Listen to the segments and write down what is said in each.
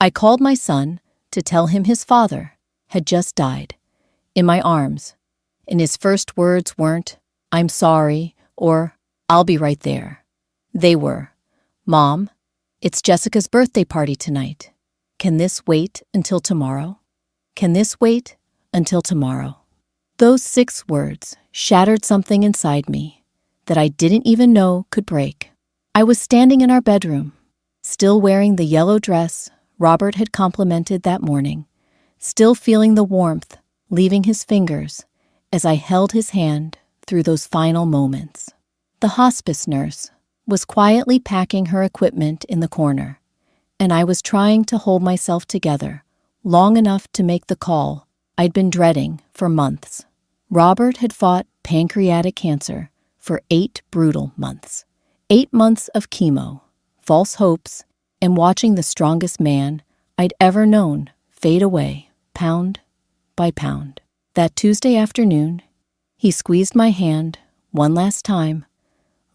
I called my son to tell him his father had just died, in my arms, and his first words weren't, "I'm sorry," or "I'll be right there." They were, "Mom, it's Jessica's birthday party tonight. Can this wait until tomorrow? Can this wait until tomorrow?" Those 6 words shattered something inside me that I didn't even know could break. I was standing in our bedroom, still wearing the yellow dress Robert had complimented that morning, still feeling the warmth leaving his fingers as I held his hand through those final moments. The hospice nurse was quietly packing her equipment in the corner, and I was trying to hold myself together long enough to make the call I'd been dreading for months. Robert had fought pancreatic cancer for 8 brutal months. 8 months of chemo, false hopes, and watching the strongest man I'd ever known fade away, pound by pound. That Tuesday afternoon, he squeezed my hand one last time,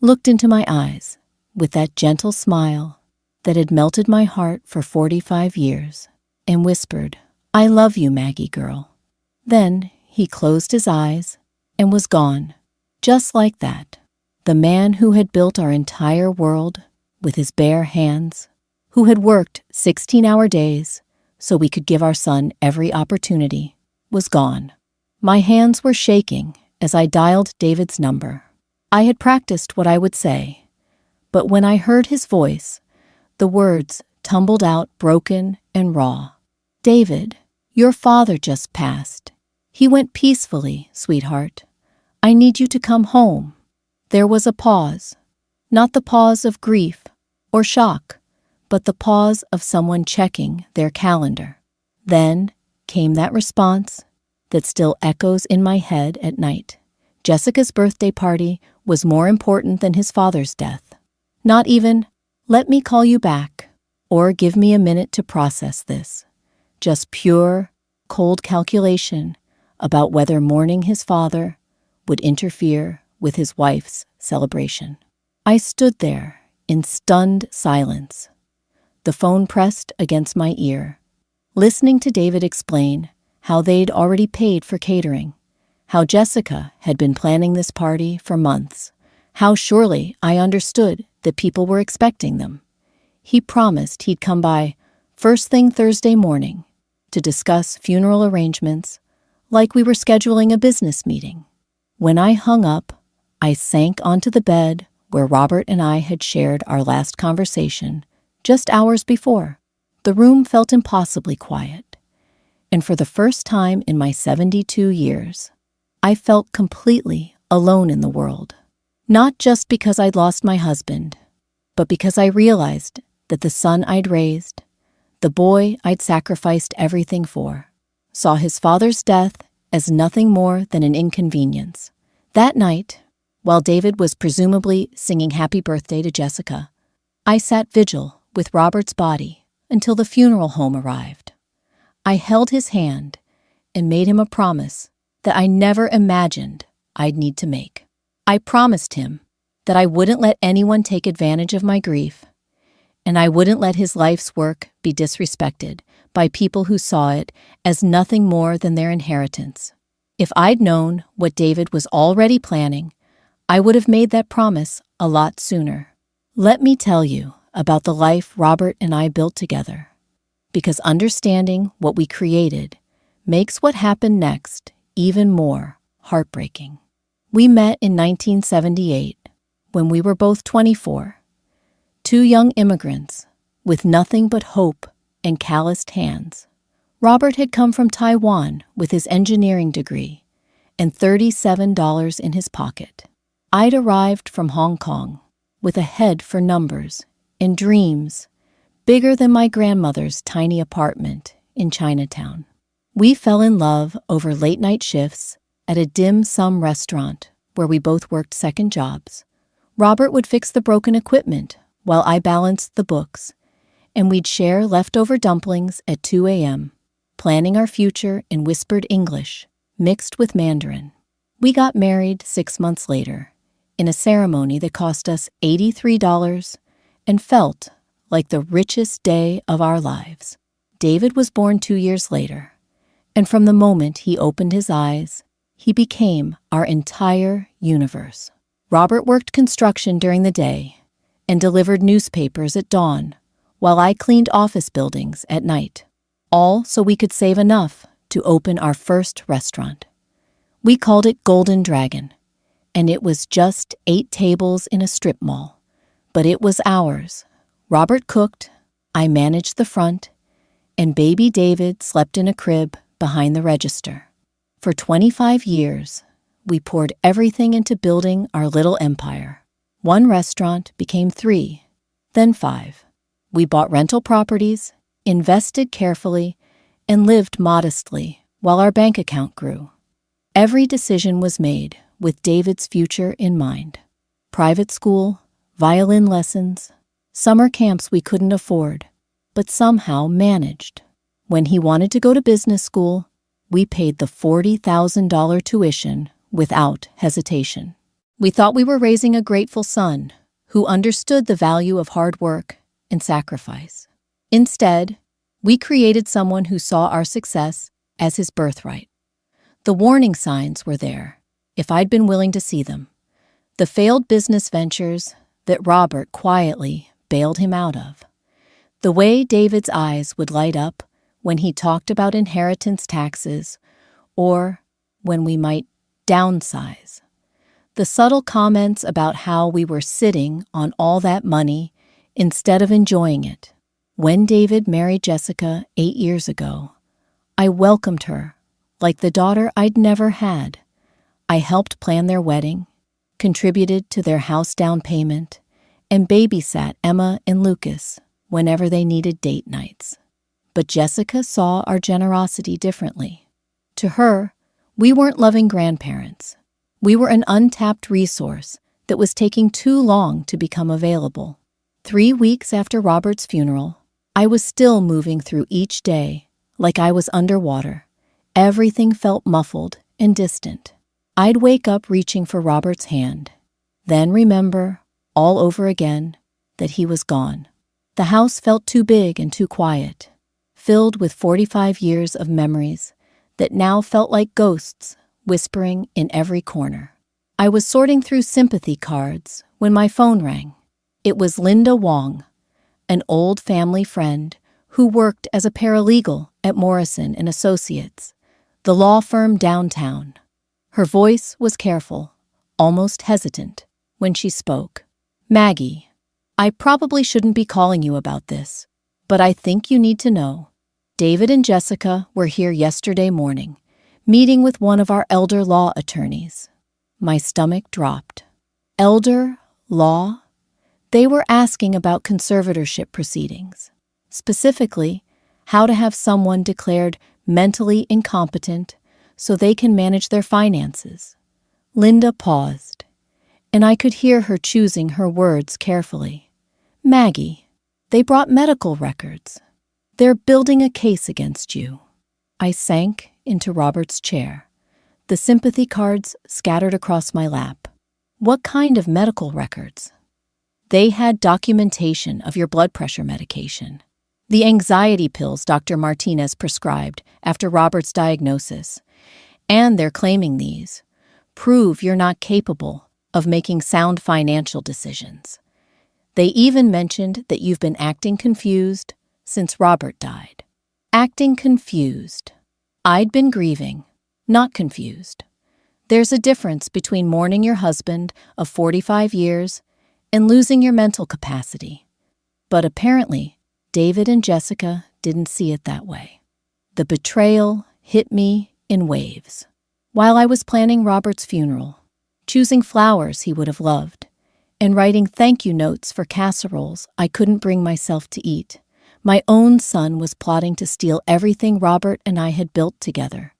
looked into my eyes with that gentle smile that had melted my heart for 45 years, and whispered, "I love you, Maggie girl." Then he closed his eyes and was gone, just like that. The man who had built our entire world with his bare hands, who had worked 16-hour days so we could give our son every opportunity, was gone. My hands were shaking as I dialed David's number. I had practiced what I would say, but when I heard his voice, the words tumbled out broken and raw. "David, your father just passed. He went peacefully, sweetheart. I need you to come home." There was a pause, not the pause of grief or shock, but the pause of someone checking their calendar. Then came that response that still echoes in my head at night. Jessica's birthday party was more important than his father's death. Not even, "Let me call you back," or "Give me a minute to process this." Just pure, cold calculation about whether mourning his father would interfere with his wife's celebration. I stood there in stunned silence, the phone pressed against my ear, listening to David explain how they'd already paid for catering, how Jessica had been planning this party for months, how surely I understood that people were expecting them. He promised he'd come by first thing Thursday morning to discuss funeral arrangements like we were scheduling a business meeting. When I hung up, I sank onto the bed where Robert and I had shared our last conversation just hours before. The room felt impossibly quiet, and for the first time in my 72 years, I felt completely alone in the world. Not just because I'd lost my husband, but because I realized that the son I'd raised, the boy I'd sacrificed everything for, saw his father's death as nothing more than an inconvenience. That night, while David was presumably singing happy birthday to Jessica, I sat vigil with Robert's body until the funeral home arrived. I held his hand and made him a promise that I never imagined I'd need to make. I promised him that I wouldn't let anyone take advantage of my grief, and I wouldn't let his life's work be disrespected by people who saw it as nothing more than their inheritance. If I'd known what David was already planning, I would have made that promise a lot sooner. Let me tell you about the life Robert and I built together, because understanding what we created makes what happened next even more heartbreaking. We met in 1978 when we were both 24, 2 young immigrants with nothing but hope and calloused hands. Robert had come from Taiwan with his engineering degree and $37 in his pocket. I'd arrived from Hong Kong with a head for numbers and dreams bigger than my grandmother's tiny apartment in Chinatown. We fell in love over late-night shifts at a dim sum restaurant where we both worked second jobs. Robert would fix the broken equipment while I balanced the books, and we'd share leftover dumplings at 2 a.m., planning our future in whispered English mixed with Mandarin. We got married 6 months later in a ceremony that cost us $83 and felt like the richest day of our lives. David was born 2 years later, and from the moment he opened his eyes, he became our entire universe. Robert worked construction during the day and delivered newspapers at dawn, while I cleaned office buildings at night, all so we could save enough to open our first restaurant. We called it Golden Dragon, and it was just 8 tables in a strip mall, but it was ours. Robert cooked, I managed the front, and baby David slept in a crib behind the register. For 25 years, we poured everything into building our little empire. 1 restaurant became 3, then 5. We bought rental properties, invested carefully, and lived modestly while our bank account grew. Every decision was made with David's future in mind. Private school, violin lessons, summer camps we couldn't afford, but somehow managed. When he wanted to go to business school, we paid the $40,000 tuition without hesitation. We thought we were raising a grateful son who understood the value of hard work and sacrifice. Instead, we created someone who saw our success as his birthright. The warning signs were there, if I'd been willing to see them. The failed business ventures that Robert quietly bailed him out of. The way David's eyes would light up when he talked about inheritance taxes or when we might downsize. The subtle comments about how we were sitting on all that money instead of enjoying it. When David married Jessica 8 years ago, I welcomed her like the daughter I'd never had. I helped plan their wedding, contributed to their house down payment, and babysat Emma and Lucas whenever they needed date nights. But Jessica saw our generosity differently. To her, we weren't loving grandparents. We were an untapped resource that was taking too long to become available. 3 weeks after Robert's funeral, I was still moving through each day like I was underwater. Everything felt muffled and distant. I'd wake up reaching for Robert's hand, then remember, all over again, that he was gone. The house felt too big and too quiet, filled with 45 years of memories that now felt like ghosts whispering in every corner. I was sorting through sympathy cards when my phone rang. It was Linda Wong, an old family friend who worked as a paralegal at Morrison & Associates, the law firm downtown. Her voice was careful, almost hesitant, when she spoke. "Maggie, I probably shouldn't be calling you about this, but I think you need to know. David and Jessica were here yesterday morning, meeting with one of our elder law attorneys." My stomach dropped. Elder law? They were asking about conservatorship proceedings, specifically how to have someone declared mentally incompetent so they can manage their finances. Linda paused, and I could hear her choosing her words carefully. "Maggie, they brought medical records. They're building a case against you." I sank into Robert's chair, the sympathy cards scattered across my lap. "What kind of medical records?" "They had documentation of your blood pressure medication, the anxiety pills Dr. Martinez prescribed after Robert's diagnosis, and they're claiming these prove you're not capable of making sound financial decisions. They even mentioned that you've been acting confused since Robert died." Acting confused. I'd been grieving, not confused. There's a difference between mourning your husband of 45 years and losing your mental capacity. But apparently, David and Jessica didn't see it that way. The betrayal hit me in waves. While I was planning Robert's funeral, choosing flowers he would have loved, and writing thank you notes for casseroles I couldn't bring myself to eat, my own son was plotting to steal everything Robert and I had built together.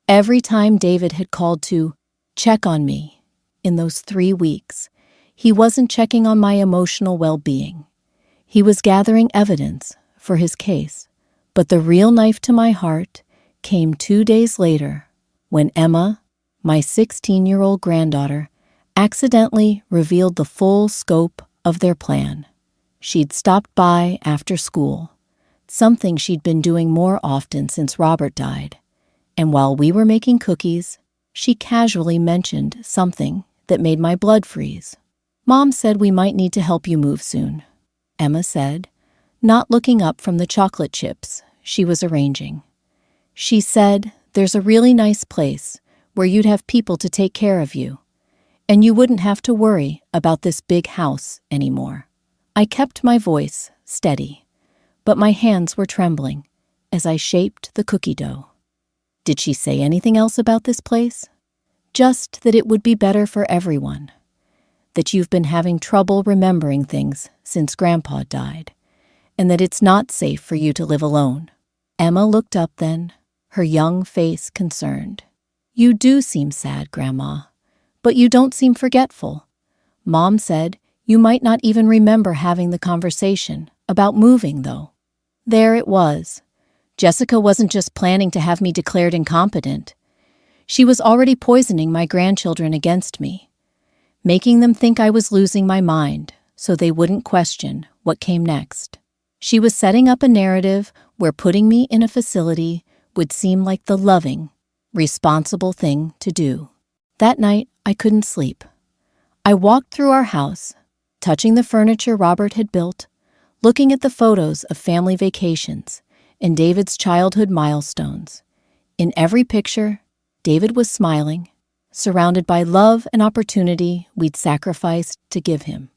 Every time David had called to check on me in those 3 weeks, he wasn't checking on my emotional well-being. He was gathering evidence for his case. But the real knife to my heart came 2 days later when Emma, my 16-year-old granddaughter, accidentally revealed the full scope of their plan. She'd stopped by after school, something she'd been doing more often since Robert died. And while we were making cookies, she casually mentioned something that made my blood freeze. "Mom said we might need to help you move soon," Emma said, not looking up from the chocolate chips she was arranging. "She said there's a really nice place where you'd have people to take care of you, and you wouldn't have to worry about this big house anymore." I kept my voice steady, but my hands were trembling as I shaped the cookie dough. "Did she say anything else about this place?" "Just that it would be better for everyone. That you've been having trouble remembering things since Grandpa died, and that it's not safe for you to live alone." Emma looked up then, her young face concerned. "You do seem sad, Grandma, but you don't seem forgetful. Mom said you might not even remember having the conversation about moving, though." There it was. Jessica wasn't just planning to have me declared incompetent. She was already poisoning my grandchildren against me, making them think I was losing my mind so they wouldn't question what came next. She was setting up a narrative where putting me in a facility would seem like the loving, responsible thing to do. That night, I couldn't sleep. I walked through our house, touching the furniture Robert had built, looking at the photos of family vacations and David's childhood milestones. In every picture, David was smiling, surrounded by love and opportunity we'd sacrificed to give him.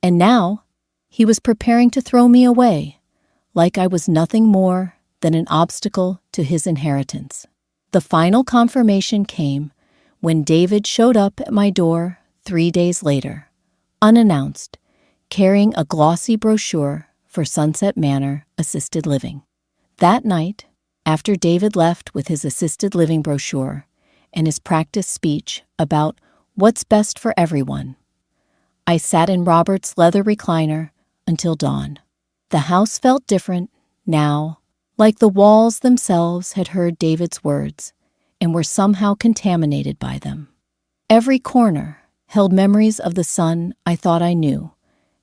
And now, he was preparing to throw me away, like I was nothing more than an obstacle to his inheritance. The final confirmation came when David showed up at my door 3 days later, unannounced, carrying a glossy brochure for Sunset Manor Assisted Living. That night, after David left with his assisted living brochure and his practice speech about what's best for everyone, I sat in Robert's leather recliner until dawn. The house felt different now, like the walls themselves had heard David's words and were somehow contaminated by them. Every corner held memories of the son I thought I knew,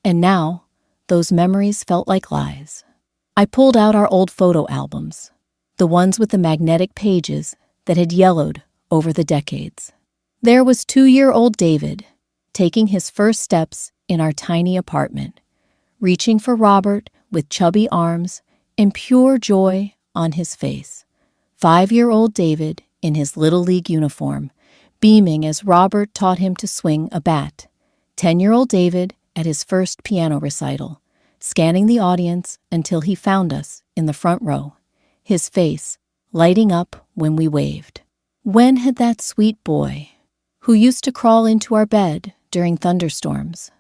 and now those memories felt like lies. I pulled out our old photo albums, the ones with the magnetic pages that had yellowed over the decades. There was 2-year-old David, taking his first steps in our tiny apartment, reaching for Robert with chubby arms and pure joy on his face. 5-year-old David in his Little League uniform, beaming as Robert taught him to swing a bat. 10-year-old David at his first piano recital, scanning the audience until he found us in the front row, his face lighting up when we waved. When had that sweet boy, who used to crawl into our bed during thunderstorms,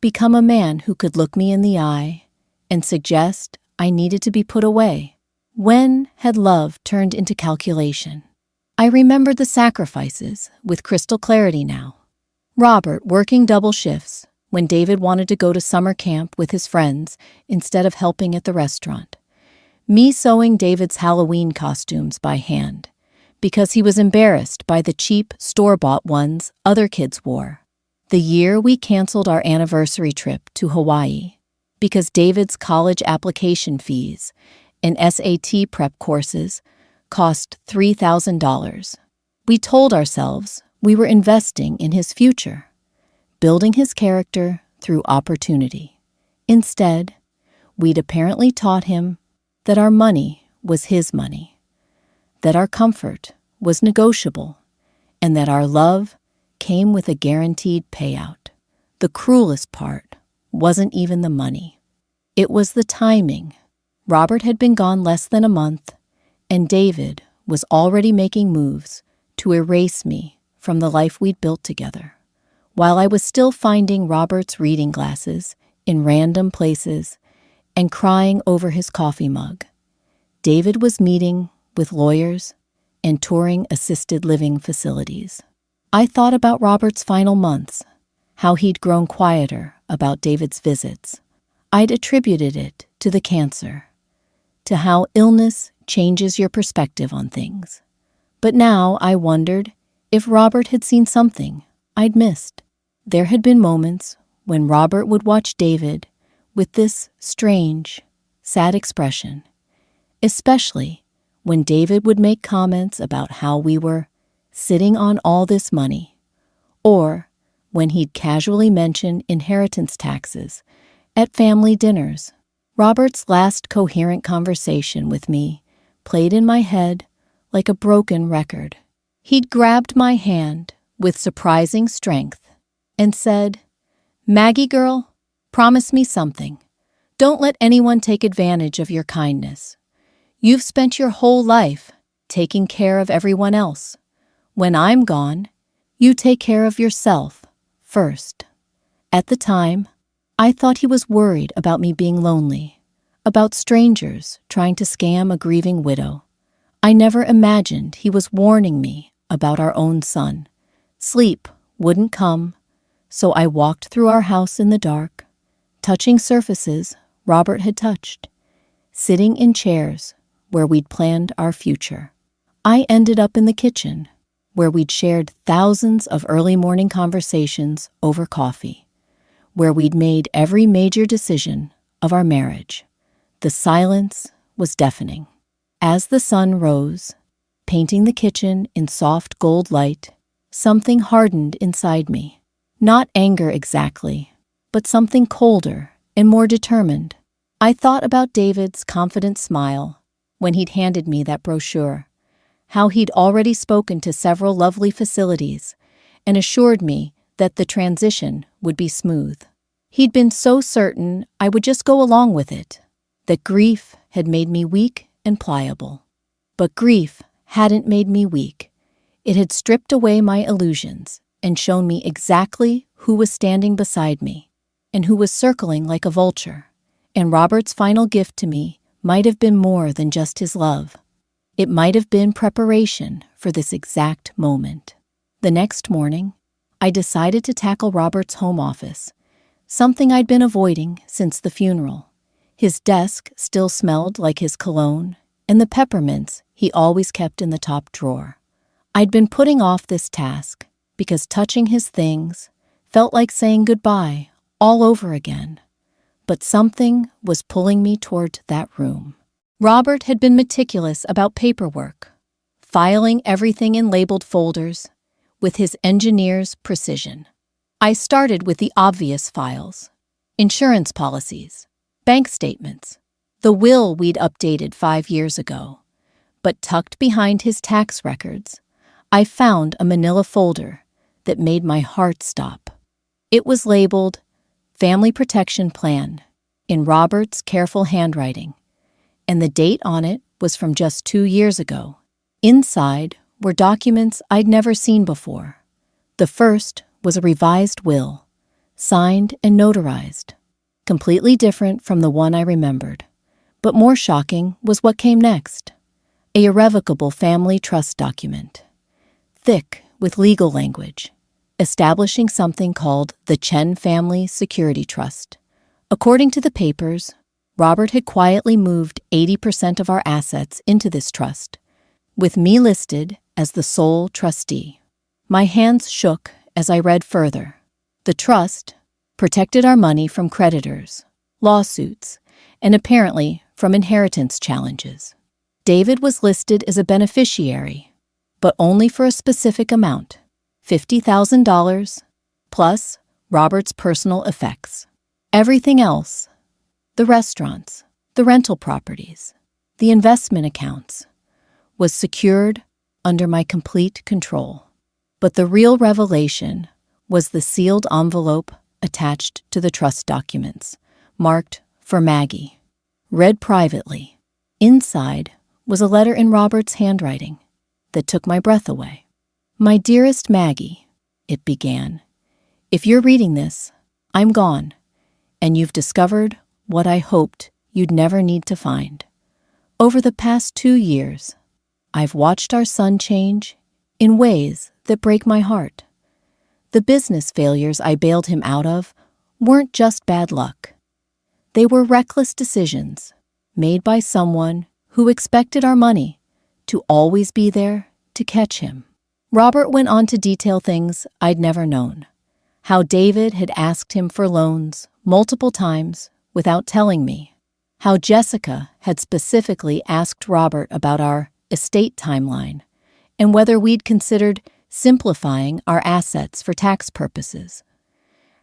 become a man who could look me in the eye and suggest I needed to be put away? When had love turned into calculation? I remembered the sacrifices with crystal clarity now. Robert working double shifts when David wanted to go to summer camp with his friends instead of helping at the restaurant. Me sewing David's Halloween costumes by hand because he was embarrassed by the cheap store-bought ones other kids wore. The year we canceled our anniversary trip to Hawaii because David's college application fees and SAT prep courses cost $3,000. We told ourselves we were investing in his future, building his character through opportunity. Instead, we'd apparently taught him that our money was his money, that our comfort was negotiable, and that our love came with a guaranteed payout. The cruelest part wasn't even the money. It was the timing. Robert had been gone less than a month, and David was already making moves to erase me from the life we'd built together, while I was still finding Robert's reading glasses in random places and crying over his coffee mug. David was meeting with lawyers and touring assisted living facilities. I thought about Robert's final months, how he'd grown quieter about David's visits. I'd attributed it to the cancer, to how illness changes your perspective on things. But now I wondered if Robert had seen something I'd missed. There had been moments when Robert would watch David with this strange, sad expression, especially when David would make comments about how we were sitting on all this money, or when he'd casually mention inheritance taxes at family dinners. Robert's last coherent conversation with me played in my head like a broken record. He'd grabbed my hand with surprising strength and said, "Maggie girl, promise me something. Don't let anyone take advantage of your kindness. You've spent your whole life taking care of everyone else. When I'm gone, you take care of yourself first." At the time, I thought he was worried about me being lonely, about strangers trying to scam a grieving widow. I never imagined he was warning me about our own son. Sleep wouldn't come, so I walked through our house in the dark, touching surfaces Robert had touched, sitting in chairs where we'd planned our future. I ended up in the kitchen, where we'd shared thousands of early morning conversations over coffee, where we'd made every major decision of our marriage. The silence was deafening. As the sun rose, painting the kitchen in soft gold light, something hardened inside me. Not anger exactly, but something colder and more determined. I thought about David's confident smile when he'd handed me that brochure, how he'd already spoken to several lovely facilities and assured me that the transition would be smooth. He'd been so certain I would just go along with it, that grief had made me weak and pliable. But grief hadn't made me weak. It had stripped away my illusions and shown me exactly who was standing beside me and who was circling like a vulture. And Robert's final gift to me might have been more than just his love. It might have been preparation for this exact moment. The next morning, I decided to tackle Robert's home office, something I'd been avoiding since the funeral. His desk still smelled like his cologne and the peppermints he always kept in the top drawer. I'd been putting off this task because touching his things felt like saying goodbye all over again. But something was pulling me toward that room. Robert had been meticulous about paperwork, filing everything in labeled folders with his engineer's precision. I started with the obvious files: insurance policies, bank statements, the will we'd updated 5 years ago. But tucked behind his tax records, I found a manila folder that made my heart stop. It was labeled Family Protection Plan in Robert's careful handwriting, and the date on it was from just 2 years ago. Inside were documents I'd never seen before. The first was a revised will, signed and notarized, completely different from the one I remembered. But more shocking was what came next: an irrevocable family trust document, thick with legal language, establishing something called the Chen Family Security Trust. According to the papers, Robert had quietly moved 80% of our assets into this trust, with me listed as the sole trustee. My hands shook as I read further. The trust protected our money from creditors, lawsuits, and apparently from inheritance challenges. David was listed as a beneficiary, but only for a specific amount: $50,000 plus Robert's personal effects. Everything else, the restaurants, the rental properties, the investment accounts, was secured under my complete control. But the real revelation was the sealed envelope attached to the trust documents, marked for Maggie, read privately. Inside was a letter in Robert's handwriting that took my breath away. "My dearest Maggie," it began, "if you're reading this, I'm gone, and you've discovered what I hoped you'd never need to find. Over the past 2 years, I've watched our son change in ways that break my heart. The business failures I bailed him out of weren't just bad luck. They were reckless decisions made by someone who expected our money to always be there to catch him." Robert went on to detail things I'd never known: how David had asked him for loans multiple times without telling me, how Jessica had specifically asked Robert about our estate timeline and whether we'd considered simplifying our assets for tax purposes.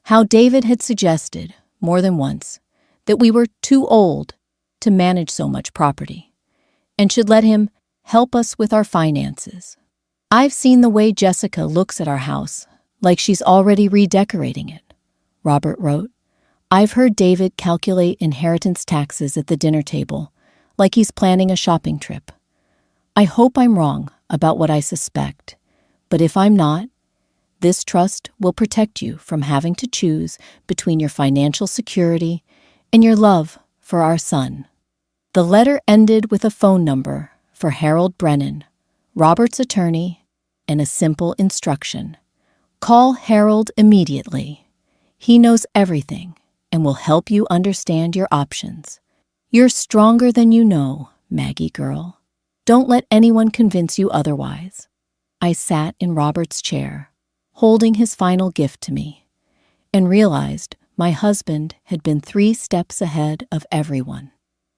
How David had suggested, more than once, that we were too old to manage so much property and should let him help us with our finances. I've seen the way Jessica looks at our house, like she's already redecorating it, Robert wrote. I've heard David calculate inheritance taxes at the dinner table, like he's planning a shopping trip. I hope I'm wrong about what I suspect, but if I'm not, this trust will protect you from having to choose between your financial security and your love for our son. The letter ended with a phone number for Harold Brennan, Robert's attorney, and a simple instruction. Call Harold immediately. He knows everything and will help you understand your options. You're stronger than you know, Maggie girl. Don't let anyone convince you otherwise. I sat in Robert's chair, holding his final gift to me, and realized my husband had been 3 steps ahead of everyone.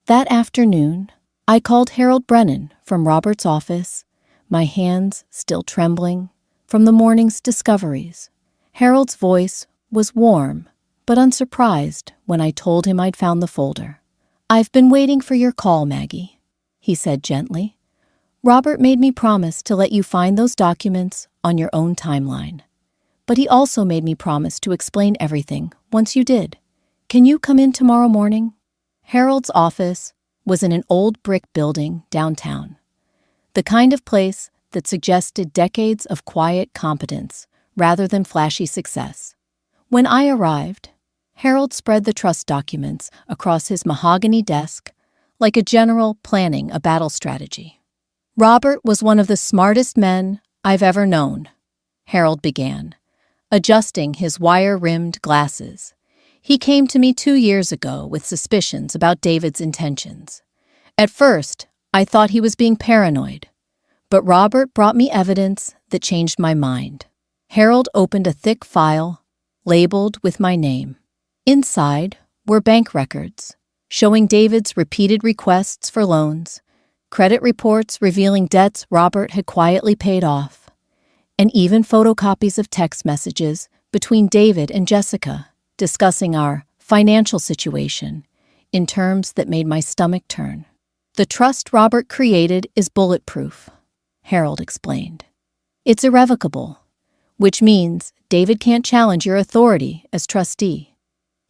That afternoon, I called Harold Brennan from Robert's office, my hands still trembling from the morning's discoveries. Harold's voice was warm but unsurprised when I told him I'd found the folder. I've been waiting for your call, Maggie, he said gently. Robert made me promise to let you find those documents on your own timeline. But he also made me promise to explain everything once you did. Can you come in tomorrow morning? Harold's office was in an old brick building downtown, the kind of place that suggested decades of quiet competence rather than flashy success. When I arrived, Harold spread the trust documents across his mahogany desk like a general planning a battle strategy. Robert was one of the smartest men I've ever known, Harold began, adjusting his wire-rimmed glasses. He came to me 2 years ago with suspicions about David's intentions. At first, I thought he was being paranoid, but Robert brought me evidence that changed my mind. Harold opened a thick file, labeled with my name. Inside were bank records, showing David's repeated requests for loans, credit reports revealing debts Robert had quietly paid off, and even photocopies of text messages between David and Jessica discussing our financial situation in terms that made my stomach turn. The trust Robert created is bulletproof, Harold explained. It's irrevocable, which means David can't challenge your authority as trustee.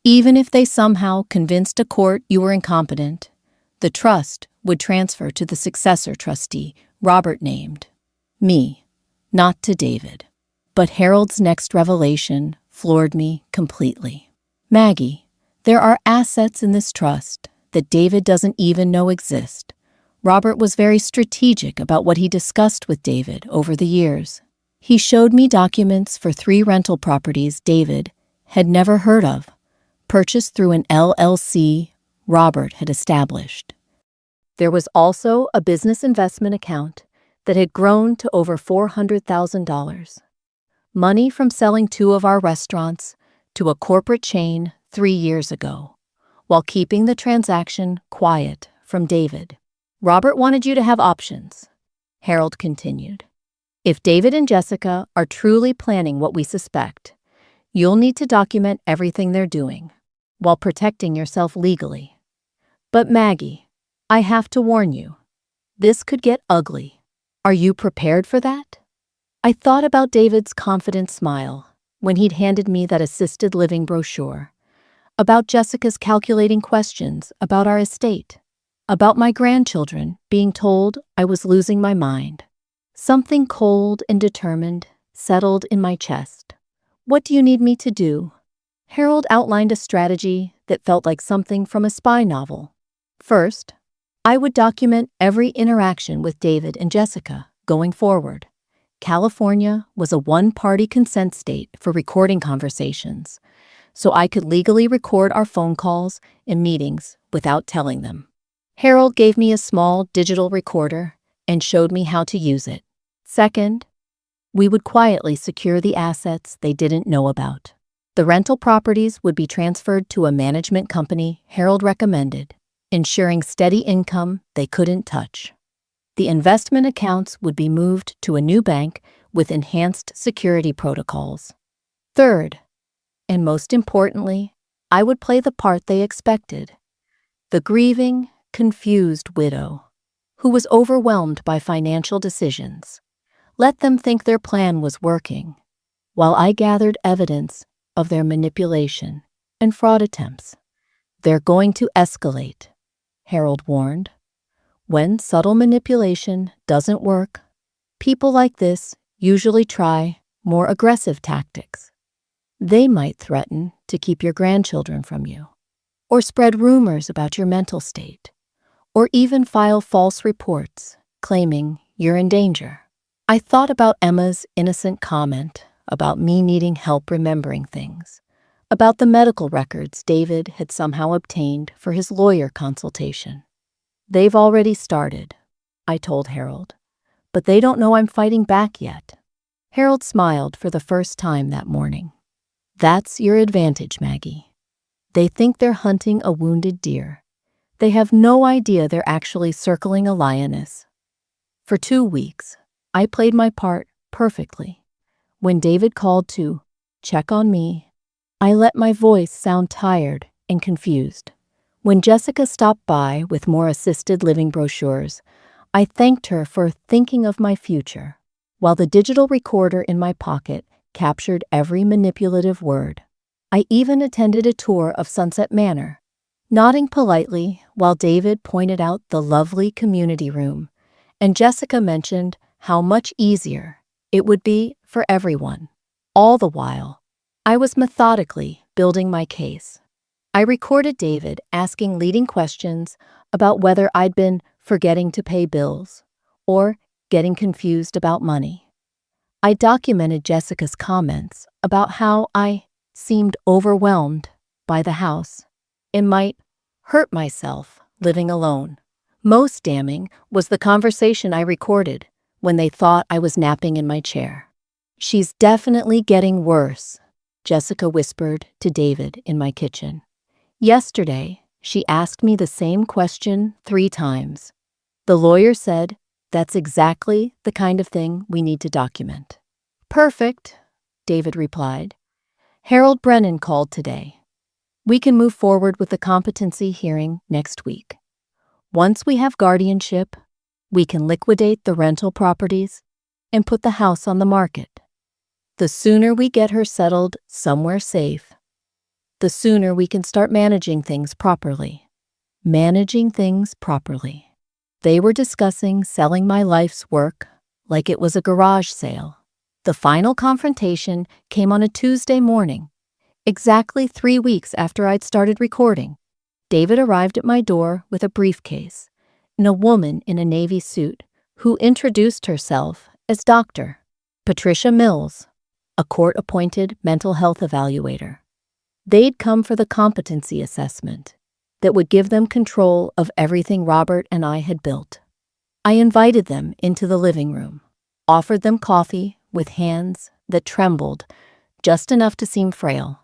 Even if they somehow convinced a court you were incompetent, the trust would transfer to the successor trustee Robert named. Me, not to David. But Harold's next revelation floored me completely. Maggie, there are assets in this trust that David doesn't even know exist. Robert was very strategic about what he discussed with David over the years. He showed me documents for 3 rental properties David had never heard of, purchased through an LLC Robert had established. There was also a business investment account that had grown to over $400,000. Money from selling 2 of our restaurants to a corporate chain 3 years ago, while keeping the transaction quiet from David. Robert wanted you to have options, Harold continued. If David and Jessica are truly planning what we suspect, you'll need to document everything they're doing, while protecting yourself legally. But Maggie, I have to warn you, this could get ugly. Are you prepared for that? I thought about David's confident smile when he'd handed me that assisted living brochure, about Jessica's calculating questions about our estate, about my grandchildren being told I was losing my mind. Something cold and determined settled in my chest. What do you need me to do? Harold outlined a strategy that felt like something from a spy novel. First, I would document every interaction with David and Jessica going forward. California was a one-party consent state for recording conversations, so I could legally record our phone calls and meetings without telling them. Harold gave me a small digital recorder and showed me how to use it. Second, we would quietly secure the assets they didn't know about. The rental properties would be transferred to a management company Harold recommended, ensuring steady income they couldn't touch. The investment accounts would be moved to a new bank with enhanced security protocols. Third, and most importantly, I would play the part they expected: the grieving, confused widow who was overwhelmed by financial decisions. Let them think their plan was working, while I gathered evidence of their manipulation and fraud attempts. They're going to escalate, Harold warned. When subtle manipulation doesn't work, people like this usually try more aggressive tactics. They might threaten to keep your grandchildren from you, or spread rumors about your mental state, or even file false reports claiming you're in danger. I thought about Emma's innocent comment about me needing help remembering things, about the medical records David had somehow obtained for his lawyer consultation. They've already started, I told Harold, but they don't know I'm fighting back yet. Harold smiled for the first time that morning. That's your advantage, Maggie. They think they're hunting a wounded deer. They have no idea they're actually circling a lioness. For 2 weeks, I played my part perfectly. When David called to check on me, I let my voice sound tired and confused. When Jessica stopped by with more assisted living brochures, I thanked her for thinking of my future, while the digital recorder in my pocket captured every manipulative word. I even attended a tour of Sunset Manor, nodding politely while David pointed out the lovely community room, and Jessica mentioned how much easier it would be for everyone. All the while, I was methodically building my case. I recorded David asking leading questions about whether I'd been forgetting to pay bills or getting confused about money. I documented Jessica's comments about how I seemed overwhelmed by the house and might hurt myself living alone. Most damning was the conversation I recorded when they thought I was napping in my chair. "She's definitely getting worse," Jessica whispered to David in my kitchen. "Yesterday, she asked me the same question 3 times. The lawyer said that's exactly the kind of thing we need to document." "Perfect," David replied. "Harold Brennan called today. We can move forward with the competency hearing next week. Once we have guardianship, we can liquidate the rental properties and put the house on the market. The sooner we get her settled somewhere safe, the sooner we can start managing things properly." Managing things properly. They were discussing selling my life's work like it was a garage sale. The final confrontation came on a Tuesday morning, exactly 3 weeks after I'd started recording. David arrived at my door with a briefcase and a woman in a navy suit who introduced herself as Dr. Patricia Mills, a court-appointed mental health evaluator. They'd come for the competency assessment that would give them control of everything Robert and I had built. I invited them into the living room, offered them coffee with hands that trembled just enough to seem frail,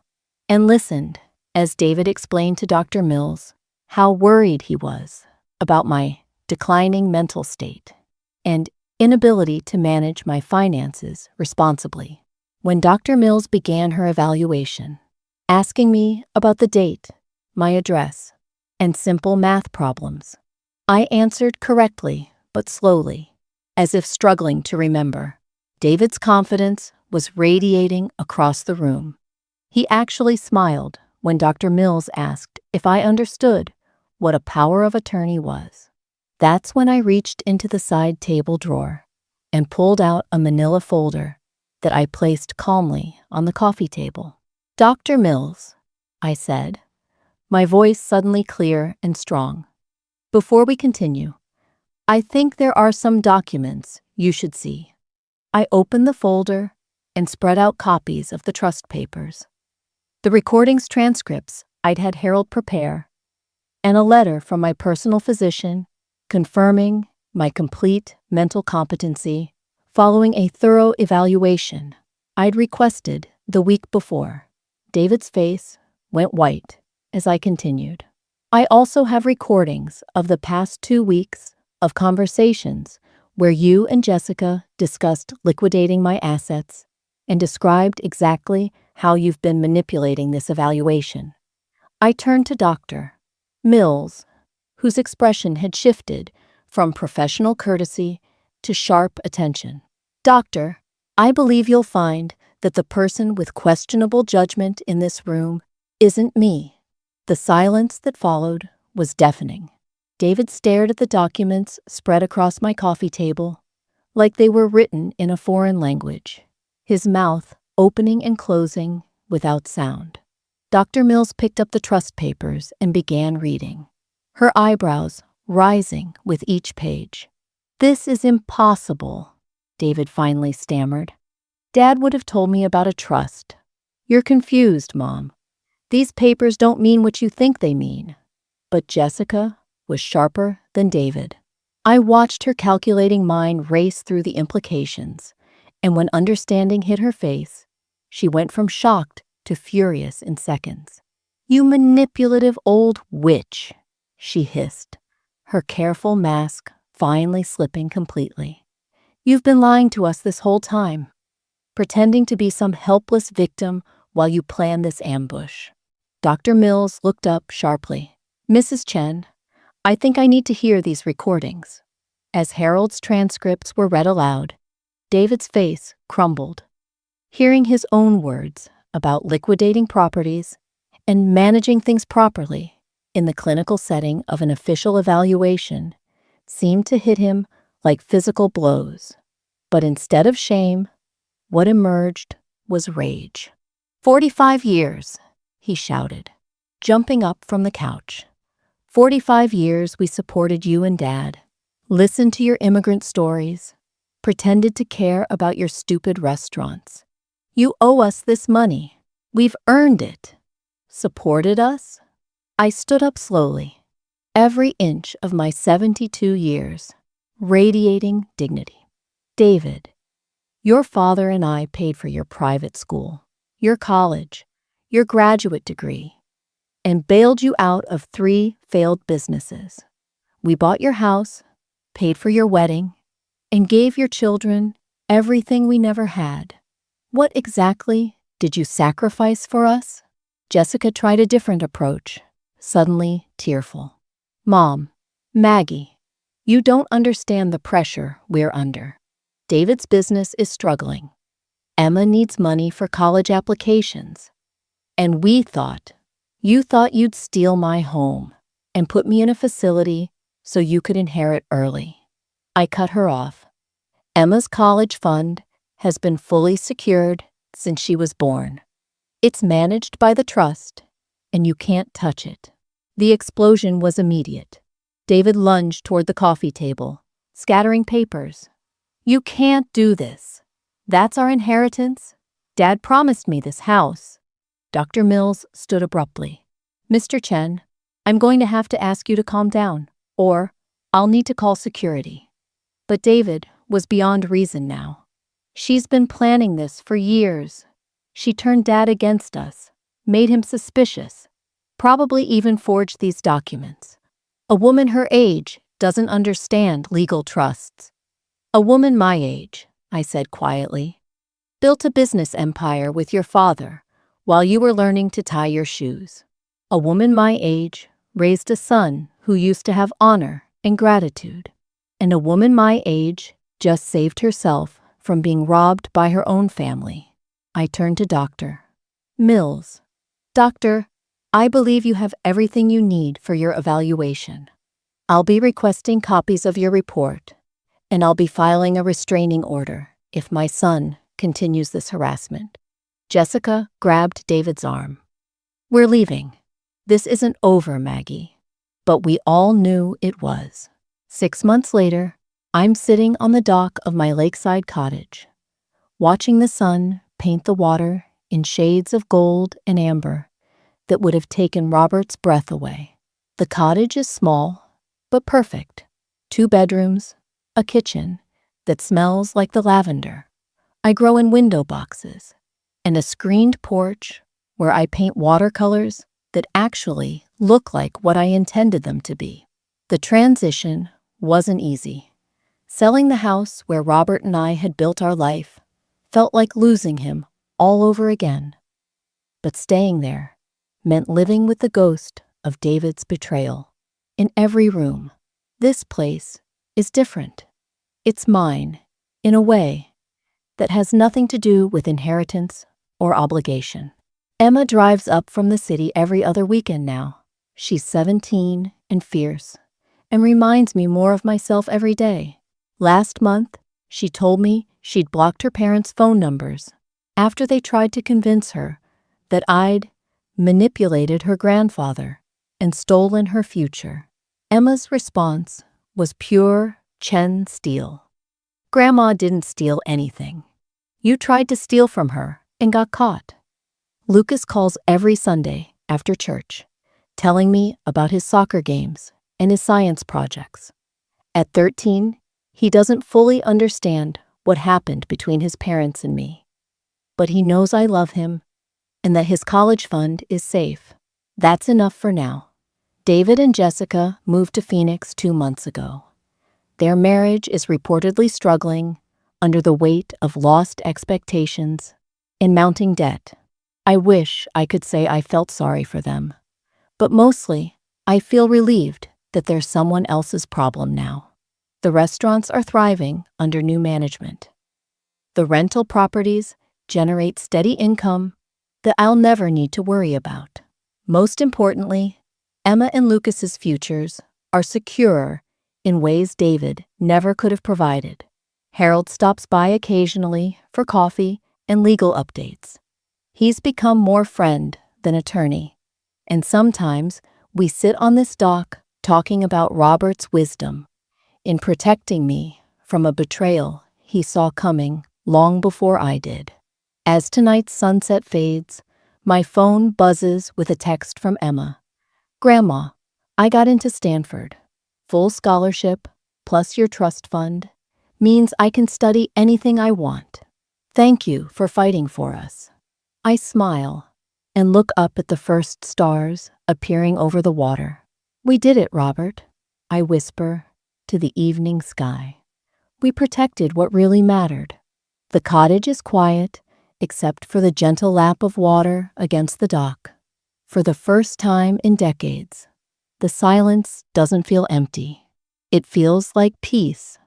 and listened as David explained to Dr. Mills how worried he was about my declining mental state and inability to manage my finances responsibly. When Dr. Mills began her evaluation, asking me about the date, my address, and simple math problems, I answered correctly but slowly, as if struggling to remember. David's confidence was radiating across the room. He actually smiled when Dr. Mills asked if I understood what a power of attorney was. That's when I reached into the side table drawer and pulled out a manila folder that I placed calmly on the coffee table. "Dr. Mills," I said, my voice suddenly clear and strong. "Before we continue, I think there are some documents you should see." I opened the folder and spread out copies of the trust papers, the recordings transcripts I'd had Harold prepare, and a letter from my personal physician confirming my complete mental competency following a thorough evaluation I'd requested the week before. David's face went white as I continued. I also have recordings of the past 2 weeks of conversations where you and Jessica discussed liquidating my assets and described exactly how you've been manipulating this evaluation. I turned to Dr. Mills, whose expression had shifted from professional courtesy to sharp attention. Doctor, I believe you'll find that the person with questionable judgment in this room isn't me. The silence that followed was deafening. David stared at the documents spread across my coffee table, like they were written in a foreign language, his mouth opening and closing without sound. Dr. Mills picked up the trust papers and began reading, her eyebrows rising with each page. "This is impossible," David finally stammered. "Dad would have told me about a trust. You're confused, Mom. These papers don't mean what you think they mean." But Jessica was sharper than David. I watched her calculating mind race through the implications, and when understanding hit her face, she went from shocked to furious in seconds. "You manipulative old witch," she hissed, her careful mask finally slipping completely. "You've been lying to us this whole time, pretending to be some helpless victim while you plan this ambush." Dr. Mills looked up sharply. "Mrs. Chen, I think I need to hear these recordings." As Harold's transcripts were read aloud, David's face crumbled. Hearing his own words about liquidating properties and managing things properly in the clinical setting of an official evaluation seemed to hit him like physical blows. But instead of shame, what emerged was rage. 45 years, he shouted, jumping up from the couch. 45 years we supported you and Dad, listened to your immigrant stories, pretended to care about your stupid restaurants. You owe us this money. We've earned it. Supported us? I stood up slowly, every inch of my 72 years, radiating dignity. "David, your father and I paid for your private school, your college, your graduate degree, and bailed you out of 3 failed businesses. We bought your house, paid for your wedding, and gave your children everything we never had. What exactly did you sacrifice for us?" Jessica tried a different approach, suddenly tearful. "Mom, Maggie, you don't understand the pressure we're under. David's business is struggling. Emma needs money for college applications. And you thought you'd steal my home and put me in a facility so you could inherit early." I cut her off. "Emma's college fund has been fully secured since she was born. It's managed by the trust, and you can't touch it." The explosion was immediate. David lunged toward the coffee table, scattering papers. "You can't do this. That's our inheritance. Dad promised me this house." Dr. Mills stood abruptly. "Mr. Chen, I'm going to have to ask you to calm down, or I'll need to call security." But David was beyond reason now. "She's been planning this for years. She turned Dad against us, made him suspicious, probably even forged these documents. A woman her age doesn't understand legal trusts." "A woman my age," I said quietly, "built a business empire with your father while you were learning to tie your shoes. A woman my age raised a son who used to have honor and gratitude. And a woman my age just saved herself from being robbed by her own family." I turned to Dr. Mills. "Doctor, I believe you have everything you need for your evaluation. I'll be requesting copies of your report, and I'll be filing a restraining order if my son continues this harassment." Jessica grabbed David's arm. "We're leaving. This isn't over, Maggie." But we all knew it was. 6 months later, I'm sitting on the dock of my lakeside cottage, watching the sun paint the water in shades of gold and amber that would have taken Robert's breath away. The cottage is small, but perfect. 2 bedrooms, a kitchen that smells like the lavender I grow in window boxes, and a screened porch where I paint watercolors that actually look like what I intended them to be. The transition wasn't easy. Selling the house where Robert and I had built our life felt like losing him all over again. But staying there meant living with the ghost of David's betrayal in every room. This place is different. It's mine, in a way that has nothing to do with inheritance or obligation. Emma drives up from the city every other weekend now. She's 17 and fierce, and reminds me more of myself every day. Last month, she told me she'd blocked her parents' phone numbers after they tried to convince her that I'd manipulated her grandfather and stolen her future. Emma's response was pure Chen steel. Grandma didn't steal anything. You tried to steal from her and got caught. Lucas calls every Sunday after church, telling me about his soccer games and his science projects. At 13, he doesn't fully understand what happened between his parents and me, but he knows I love him and that his college fund is safe. That's enough for now. David and Jessica moved to Phoenix 2 months ago. Their marriage is reportedly struggling under the weight of lost expectations and mounting debt. I wish I could say I felt sorry for them, but mostly I feel relieved that they're someone else's problem now. The restaurants are thriving under new management. The rental properties generate steady income that I'll never need to worry about. Most importantly, Emma and Lucas's futures are secure in ways David never could have provided. Harold stops by occasionally for coffee and legal updates. He's become more friend than attorney, and sometimes we sit on this dock talking about Robert's wisdom in protecting me from a betrayal he saw coming long before I did. As tonight's sunset fades, my phone buzzes with a text from Emma. Grandma, I got into Stanford. Full scholarship, plus your trust fund, means I can study anything I want. Thank you for fighting for us. I smile and look up at the first stars appearing over the water. We did it, Robert, I whisper to the evening sky. We protected what really mattered. The cottage is quiet, except for the gentle lap of water against the dock. For the first time in decades, the silence doesn't feel empty. It feels like peace